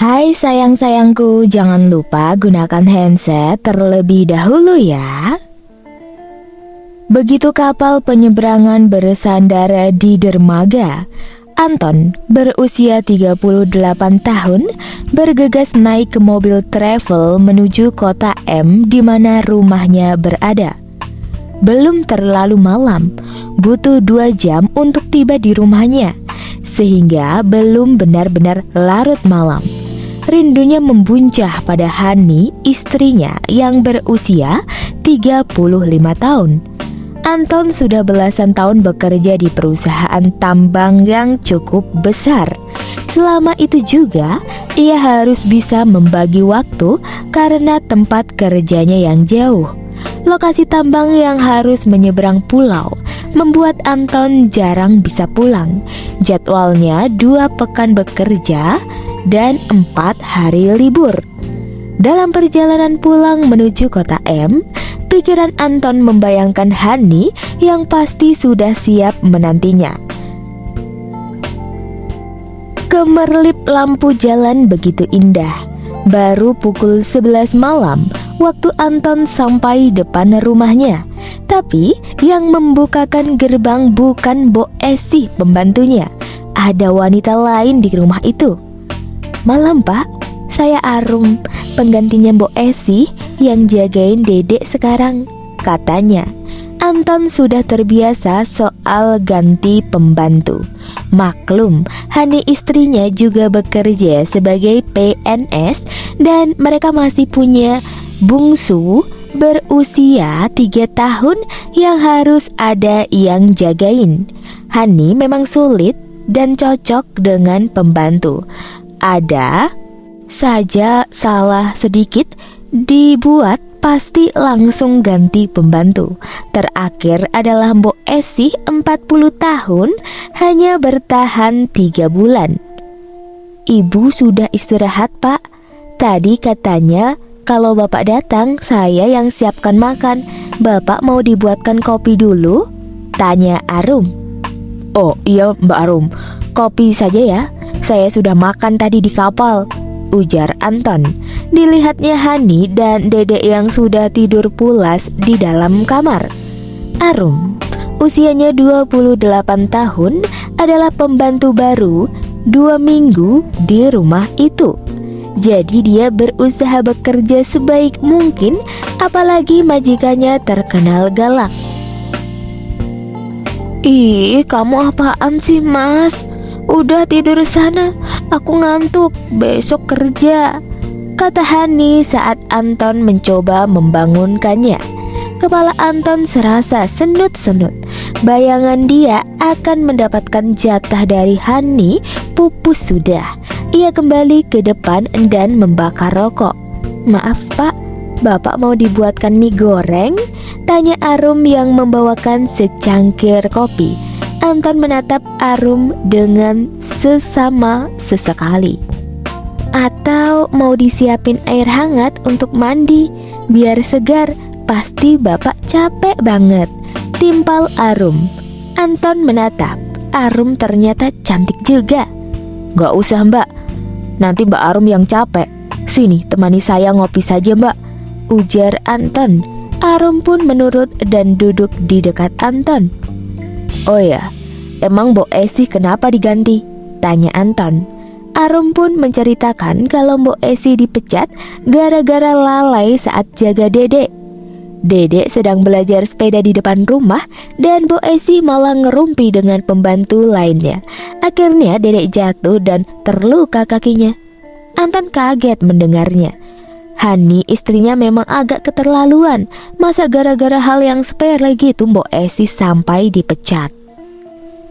Hai sayang-sayangku, jangan lupa gunakan handset terlebih dahulu ya. Begitu kapal penyeberangan bersandar di dermaga, Anton berusia 38 tahun bergegas naik ke mobil travel menuju kota M di mana rumahnya berada. Belum terlalu malam, butuh 2 jam untuk tiba di rumahnya, sehingga belum benar-benar larut malam. Rindunya membuncah pada Hani, istrinya yang berusia 35 tahun. Anton sudah belasan tahun bekerja di perusahaan tambang yang cukup besar. Selama itu juga, ia harus bisa membagi waktu karena tempat kerjanya yang jauh. Lokasi tambang yang harus menyeberang pulau membuat Anton jarang bisa pulang. Jadwalnya 2 pekan bekerja dan 4 hari libur. Dalam perjalanan pulang menuju kota M, pikiran Anton membayangkan Hani yang pasti sudah siap menantinya. Kemerlip lampu jalan begitu indah. Baru pukul 11 malam waktu Anton sampai depan rumahnya. Tapi yang membukakan gerbang bukan Mbok Esi pembantunya. Ada wanita lain di rumah itu. "Malam Pak, saya Arum, penggantinya Mbok Esi yang jagain Dedek sekarang," katanya. Anton sudah terbiasa soal ganti pembantu. Maklum, Hani istrinya juga bekerja sebagai PNS dan mereka masih punya bungsu berusia 3 tahun yang harus ada yang jagain. Hani memang sulit dan cocok dengan pembantu. Ada saja salah sedikit dibuat pasti langsung ganti pembantu. Terakhir adalah Mbok Esi 40 tahun hanya bertahan 3 bulan. "Ibu sudah istirahat Pak. Tadi katanya kalau Bapak datang saya yang siapkan makan. Bapak mau dibuatkan kopi dulu?" tanya Arum. "Oh iya Mbak Arum, kopi saja ya. Saya sudah makan tadi di kapal," ujar Anton. Dilihatnya Hani dan Dedek yang sudah tidur pulas di dalam kamar. Arum, usianya 28 tahun, adalah pembantu baru 2 minggu di rumah itu. Jadi dia berusaha bekerja sebaik mungkin, apalagi majikannya terkenal galak. "Ih, kamu apaan sih Mas? Udah tidur sana, aku ngantuk, besok kerja," kata Hani saat Anton mencoba membangunkannya. Kepala Anton serasa senut-senut. Bayangan dia akan mendapatkan jatah dari Hani pupus sudah. Ia kembali ke depan dan membakar rokok. "Maaf Pak, Bapak mau dibuatkan mie goreng?" tanya Arum yang membawakan secangkir kopi. Anton menatap Arum dengan sesama sesekali. "Atau mau disiapin air hangat untuk mandi biar segar, pasti Bapak capek banget," timpal Arum. Anton menatap. Arum ternyata cantik juga. "Gak usah Mbak, nanti Mbak Arum yang capek. Sini temani saya ngopi saja Mbak," ujar Anton. Arum pun menurut dan duduk di dekat Anton. "Oh ya, emang Mbok Esi kenapa diganti?" tanya Anton. Arum pun menceritakan kalau Mbok Esi dipecat gara-gara lalai saat jaga Dedek. Dedek sedang belajar sepeda di depan rumah dan Mbok Esi malah ngerumpi dengan pembantu lainnya. Akhirnya Dedek jatuh dan terluka kakinya. Anton kaget mendengarnya. Hani istrinya memang agak keterlaluan. Masa gara-gara hal yang sepele gitu Mbok Esi sampai dipecat?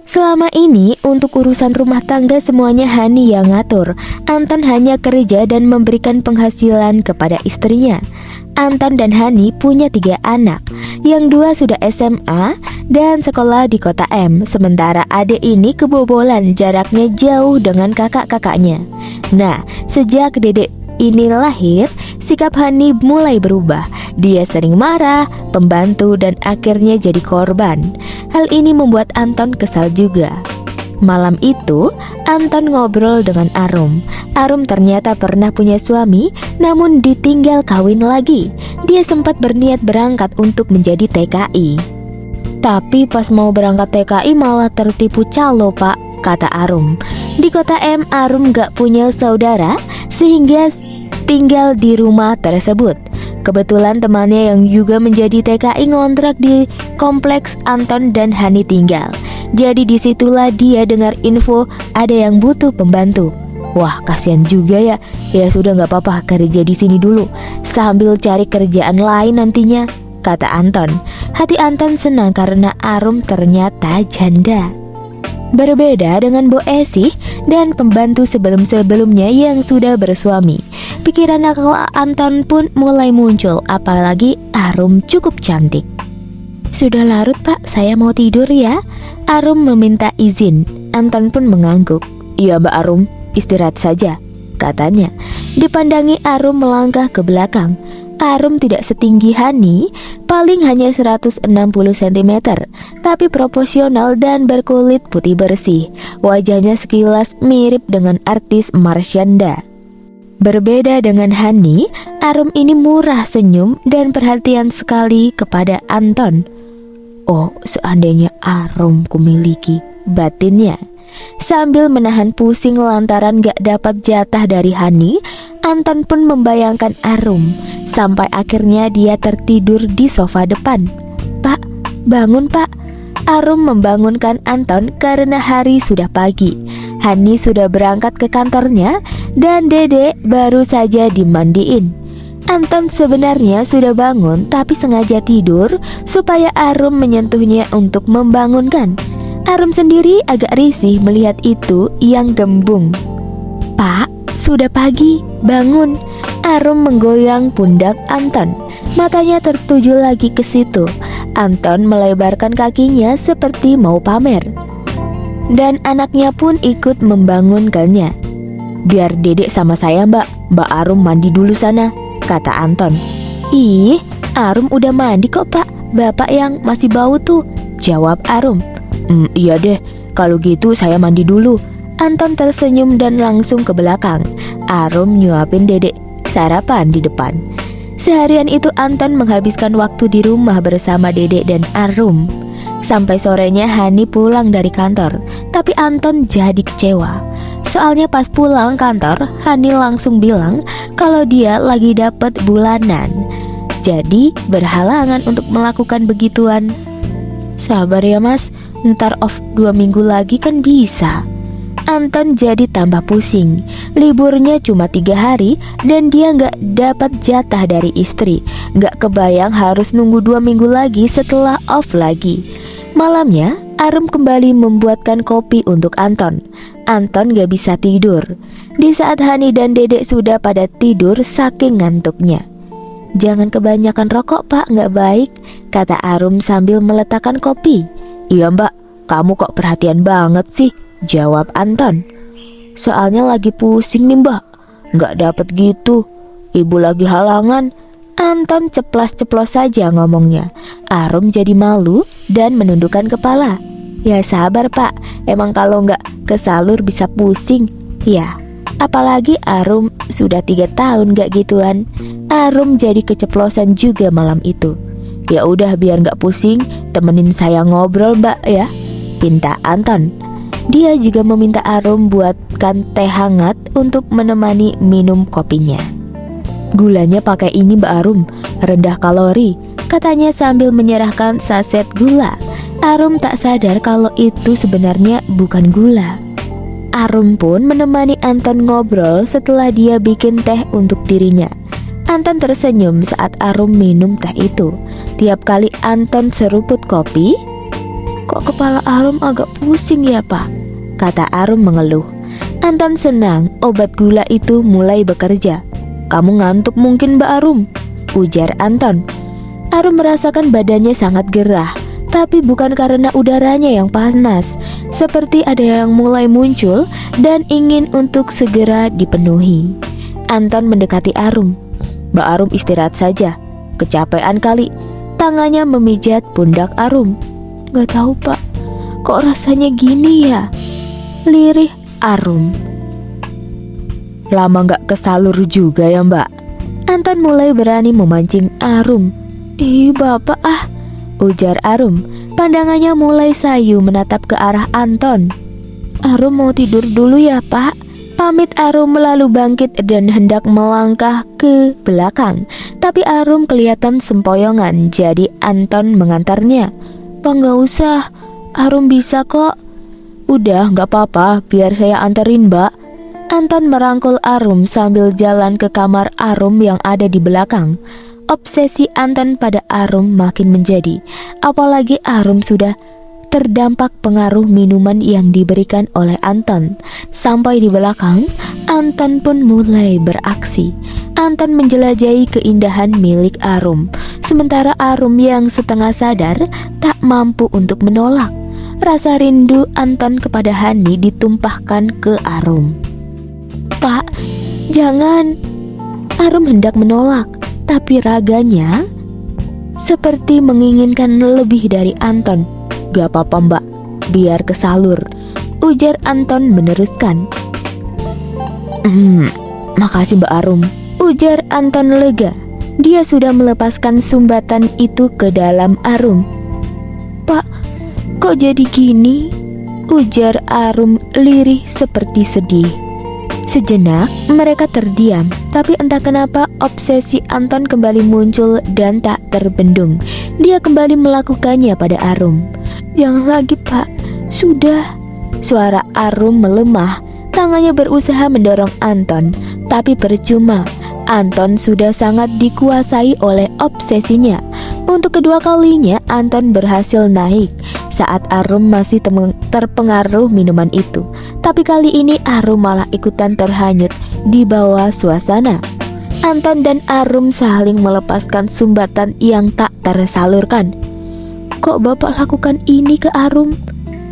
Selama ini untuk urusan rumah tangga semuanya Hani yang ngatur. Anton hanya kerja dan memberikan penghasilan kepada istrinya. Anton dan Hani punya 3 anak. Yang 2 sudah SMA dan sekolah di kota M. Sementara adik ini kebobolan, jaraknya jauh dengan kakak-kakaknya. Nah, sejak Dedek ini lahir, sikap Hani mulai berubah. Dia sering marah, pembantu, dan akhirnya jadi korban. Hal ini membuat Anton kesal juga. Malam itu, Anton ngobrol dengan Arum. Arum ternyata pernah punya suami, namun ditinggal kawin lagi. Dia sempat berniat berangkat untuk menjadi TKI. Tapi pas mau berangkat TKI malah tertipu calo, Pak, kata Arum. Di kota M, Arum gak punya saudara, sehingga tinggal di rumah tersebut. Kebetulan temannya yang juga menjadi TKI ngontrak di kompleks Anton dan Hani tinggal. Jadi disitulah dia dengar info ada yang butuh pembantu. Wah, kasihan juga ya. Ya sudah, gak apa-apa, kerja di sini dulu sambil cari kerjaan lain nantinya, kata Anton. Hati Anton senang karena Arum ternyata janda. Berbeda dengan Bu Esih dan pembantu sebelum-sebelumnya yang sudah bersuami, pikiran nakal Anton pun mulai muncul, apalagi Arum cukup cantik. Sudah larut, Pak, saya mau tidur ya. Arum meminta izin. Anton pun mengangguk. Iya, Mbak Arum, istirahat saja, katanya. Dipandangi, Arum melangkah ke belakang. Arum tidak setinggi Hani, paling hanya 160 cm, tapi proporsional dan berkulit putih bersih. Wajahnya sekilas mirip dengan artis Marshanda. Berbeda dengan Hani, Arum ini murah senyum dan perhatian sekali kepada Anton. Oh, seandainya Arum kumiliki, batinnya. Sambil menahan pusing lantaran gak dapat jatah dari Hani, Anton pun membayangkan Arum. Sampai akhirnya dia tertidur di sofa depan. Pak, bangun Pak. Arum membangunkan Anton karena hari sudah pagi. Hani sudah berangkat ke kantornya dan Dedek baru saja dimandiin. Anton sebenarnya sudah bangun tapi sengaja tidur supaya Arum menyentuhnya untuk membangunkan. Arum sendiri agak risih melihat itu yang gembung. Pak, sudah pagi, bangun. Arum menggoyang pundak Anton. Matanya tertuju lagi ke situ. Anton melebarkan kakinya seperti mau pamer. Dan anaknya pun ikut membangunkannya. Biar Dedek sama saya, Mbak Arum mandi dulu sana, kata Anton. Ih, Arum udah mandi kok, Pak. Bapak yang masih bau tuh, jawab Arum. Iya deh, kalau gitu saya mandi dulu. Anton tersenyum dan langsung ke belakang. Arum nyuapin Dedek sarapan di depan. Seharian itu Anton menghabiskan waktu di rumah bersama Dedek dan Arum. Sampai sorenya Hani pulang dari kantor, tapi Anton jadi kecewa. Soalnya pas pulang kantor, Hani langsung bilang kalau dia lagi dapat bulanan. Jadi berhalangan untuk melakukan begituan. Sabar ya mas, ntar off 2 minggu lagi kan bisa. Anton jadi tambah pusing. Liburnya cuma 3 hari dan dia gak dapat jatah dari istri. Gak kebayang harus nunggu 2 minggu lagi setelah off lagi. Malamnya Arum kembali membuatkan kopi untuk Anton. Anton gak bisa tidur. Di saat Hani dan Dedek sudah pada tidur saking ngantuknya. Jangan kebanyakan rokok pak, gak baik, kata Arum sambil meletakkan kopi. Iya mbak, kamu kok perhatian banget sih, jawab Anton. Soalnya lagi pusing nih mbak, gak dapet gitu, ibu lagi halangan. Anton ceplas-ceplos saja ngomongnya. Arum jadi malu dan menundukkan kepala. Ya sabar pak, emang kalau gak kesalur bisa pusing. Ya, apalagi Arum sudah 3 tahun gak gituan. Arum jadi keceplosan juga malam itu. Ya udah biar gak pusing, temenin saya ngobrol mbak ya, pinta Anton. Dia juga meminta Arum buatkan teh hangat untuk menemani minum kopinya. Gulanya pakai ini mbak Arum, rendah kalori, katanya sambil menyerahkan saset gula. Arum tak sadar kalau itu sebenarnya bukan gula. Arum pun menemani Anton ngobrol setelah dia bikin teh untuk dirinya. Anton tersenyum saat Arum minum teh itu. Tiap kali Anton seruput kopi, kok kepala Arum agak pusing ya pak, kata Arum mengeluh. Anton senang obat gula itu mulai bekerja. Kamu ngantuk mungkin mbak Arum, ujar Anton. Arum merasakan badannya sangat gerah, tapi bukan karena udaranya yang panas. Seperti ada yang mulai muncul dan ingin untuk segera dipenuhi. Anton mendekati Arum. Mbak Arum istirahat saja, kecapean kali. Tangannya memijat pundak Arum. Gak tahu pak, kok rasanya gini ya? lirih Arum. Lama gak kesalur juga ya Mbak? Anton mulai berani memancing Arum. Ih bapak ujar Arum. Pandangannya mulai sayu menatap ke arah Anton. Arum mau tidur dulu ya pak, pamit Arum lalu bangkit dan hendak melangkah ke belakang. Tapi Arum kelihatan sempoyongan, jadi Anton mengantarnya. Pak gak usah, Arum bisa kok. Udah gak apa-apa, biar saya anterin Mbak. Anton merangkul Arum sambil jalan ke kamar Arum yang ada di belakang. Obsesi Anton pada Arum makin menjadi, apalagi Arum sudah terdampak pengaruh minuman yang diberikan oleh Anton. Sampai di belakang, Anton pun mulai beraksi. Anton menjelajahi keindahan milik Arum, sementara Arum yang setengah sadar tak mampu untuk menolak. Rasa rindu Anton kepada Hani ditumpahkan ke Arum. Pak, jangan. Arum hendak menolak, tapi raganya seperti menginginkan lebih dari Anton. Gak apa-apa Mbak, biar kesalur, ujar Anton meneruskan. Makasih Mbak Arum, ujar Anton lega. Dia sudah melepaskan sumbatan itu ke dalam Arum. Pak, kok jadi gini? Ujar Arum lirih seperti sedih. Sejenak mereka terdiam, tapi entah kenapa obsesi Anton kembali muncul dan tak terbendung. Dia kembali melakukannya pada Arum. Jangan lagi pak, sudah. Suara Arum melemah. Tangannya berusaha mendorong Anton, tapi percuma. Anton sudah sangat dikuasai oleh obsesinya. Untuk kedua kalinya Anton berhasil naik saat Arum masih terpengaruh minuman itu. Tapi kali ini Arum malah ikutan terhanyut di bawah suasana. Anton dan Arum saling melepaskan sumbatan yang tak tersalurkan. Kok bapak lakukan ini ke Arum?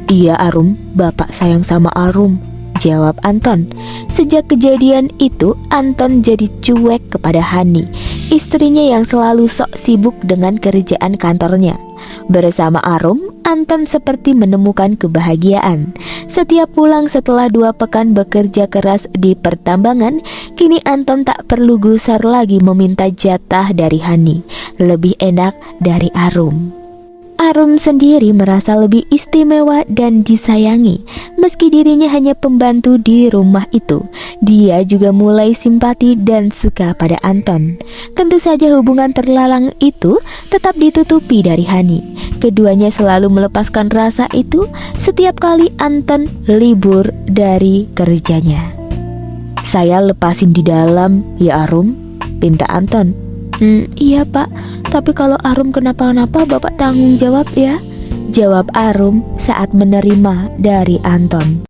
Iya Arum, bapak sayang sama Arum, jawab Anton. Sejak kejadian itu, Anton jadi cuek kepada Hani, istrinya yang selalu sok sibuk dengan kerjaan kantornya. Bersama Arum, Anton seperti menemukan kebahagiaan. Setiap pulang setelah 2 pekan bekerja keras di pertambangan, kini Anton tak perlu gusar lagi meminta jatah dari Hani. Lebih enak dari Arum. Arum sendiri merasa lebih istimewa dan disayangi. Meski dirinya hanya pembantu di rumah itu, dia juga mulai simpati dan suka pada Anton. Tentu saja hubungan terlarang itu tetap ditutupi dari Hani. Keduanya selalu melepaskan rasa itu setiap kali Anton libur dari kerjanya. Saya lepasin di dalam ya Arum, pinta Anton. Iya pak, tapi kalau Arum kenapa-napa bapak tanggung jawab ya, jawab Arum saat menerima dari Anton.